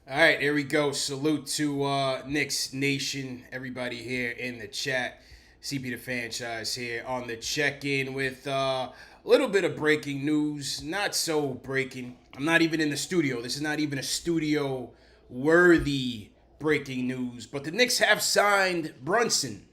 All right, here we go. Salute to Knicks Nation, everybody here in the chat. CP the franchise here on the check-in with a little bit of breaking news. Not so breaking. I'm not even in the studio. This is not even a studio-worthy breaking news. But the Knicks have signed Brunson.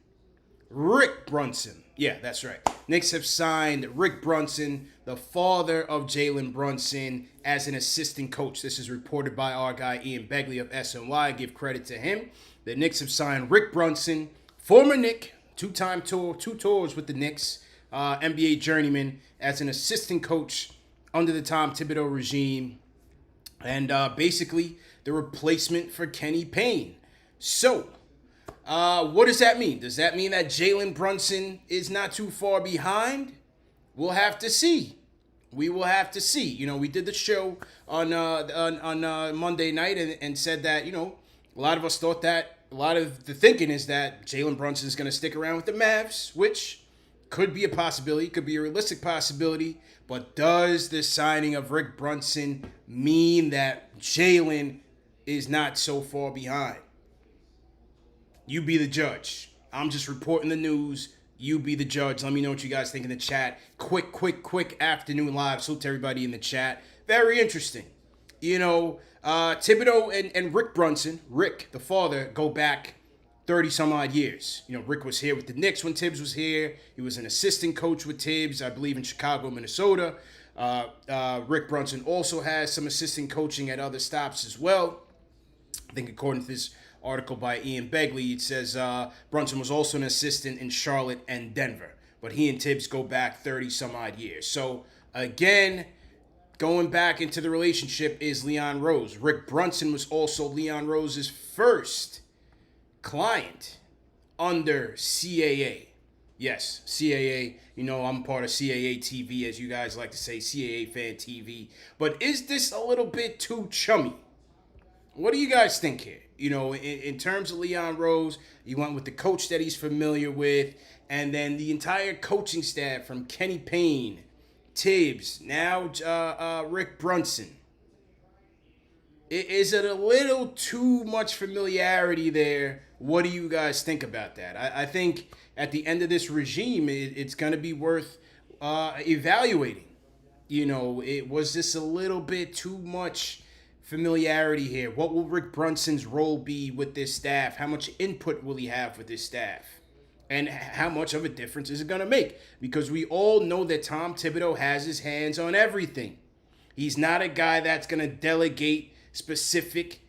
Rick Brunson. Yeah, that's right. Knicks have signed Rick Brunson, the father of Jalen Brunson, as an assistant coach. This is reported by our guy Ian Begley of SNY. Give credit to him. The Knicks have signed Rick Brunson, former Knick, two tours with the Knicks, NBA journeyman, as an assistant coach under the Tom Thibodeau regime, and basically the replacement for Kenny Payne. So, what does that mean? Does that mean that Jalen Brunson is not too far behind? We'll have to see. We will have to see. You know, we did the show on Monday night and said that, you know, a lot of us thought that a lot of the thinking is that Jalen Brunson is going to stick around with the Mavs, which could be a possibility, could be a realistic possibility. But does the signing of Rick Brunson mean that Jalen is not so far behind? You be the judge. I'm just reporting the news. You be the judge. Let me know what you guys think in the chat. Quick afternoon live. Salute to everybody in the chat. Very interesting. You know, Thibodeau and Rick Brunson, Rick, the father, go back 30 some odd years. You know, Rick was here with the Knicks when Tibbs was here. He was an assistant coach with Tibbs, I believe, in Chicago, Minnesota. Rick Brunson also has some assistant coaching at other stops as well. I think according to this article by Ian Begley, it says Brunson was also an assistant in Charlotte and Denver. But he and Tibbs go back 30 some odd years. So again, going back into the relationship is Leon Rose. Rick Brunson was also Leon Rose's first client under CAA. Yes, CAA. You know, I'm part of CAA TV, as you guys like to say, CAA Fan TV. But is this a little bit too chummy? What do you guys think here? You know, in terms of Leon Rose, he went with the coach that he's familiar with, and then the entire coaching staff from Kenny Payne, Tibbs, now Rick Brunson. Is it a little too much familiarity there? What do you guys think about that? I think at the end of this regime, it's going to be worth evaluating. You know, was this a little bit too much familiarity here? What will Rick Brunson's role be with this staff? How much input will he have with this staff? And how much of a difference is it going to make? Because we all know that Tom Thibodeau has his hands on everything. He's not a guy that's going to delegate specific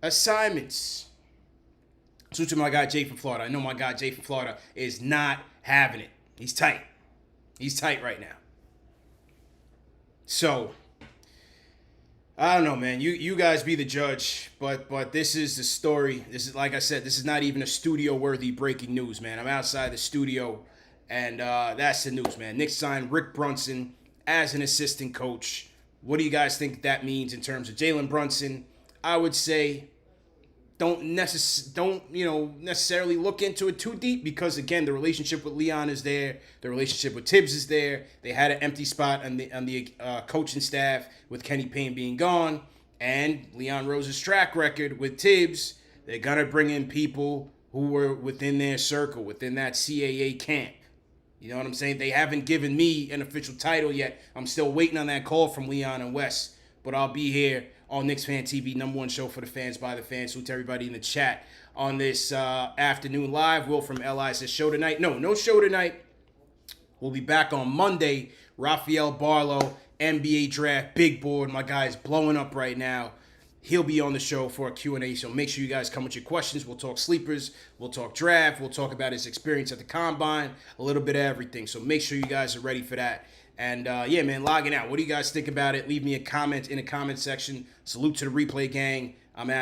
assignments. So to my guy Jay from Florida. I know my guy Jay from Florida is not having it. He's tight. He's tight right now. So I don't know, man. You guys be the judge, but this is the story. This is, like I said, this is not even a studio-worthy breaking news, man. I'm outside the studio, and that's the news, man. Knicks signed Rick Brunson as an assistant coach. What do you guys think that means in terms of Jalen Brunson? I would say don't necessarily look into it too deep because, again, the relationship with Leon is there. The relationship with Tibbs is there. They had an empty spot on the coaching staff with Kenny Payne being gone. And Leon Rose's track record with Tibbs, they're going to bring in people who were within their circle, within that CAA camp. You know what I'm saying? They haven't given me an official title yet. I'm still waiting on that call from Leon and Wes. But I'll be here on KnicksFanTV, number one show for the fans, by the fans. Salute to everybody in the chat on this afternoon live. Will from LI says show tonight. No show tonight. We'll be back on Monday. Rafael Barlow, NBA draft, big board. My guy is blowing up right now. He'll be on the show for a Q&A, so make sure you guys come with your questions. We'll talk sleepers. We'll talk draft. We'll talk about his experience at the Combine, a little bit of everything. So make sure you guys are ready for that. And, yeah, man, logging out. What do you guys think about it? Leave me a comment in the comment section. Salute to the replay gang. I'm out of here.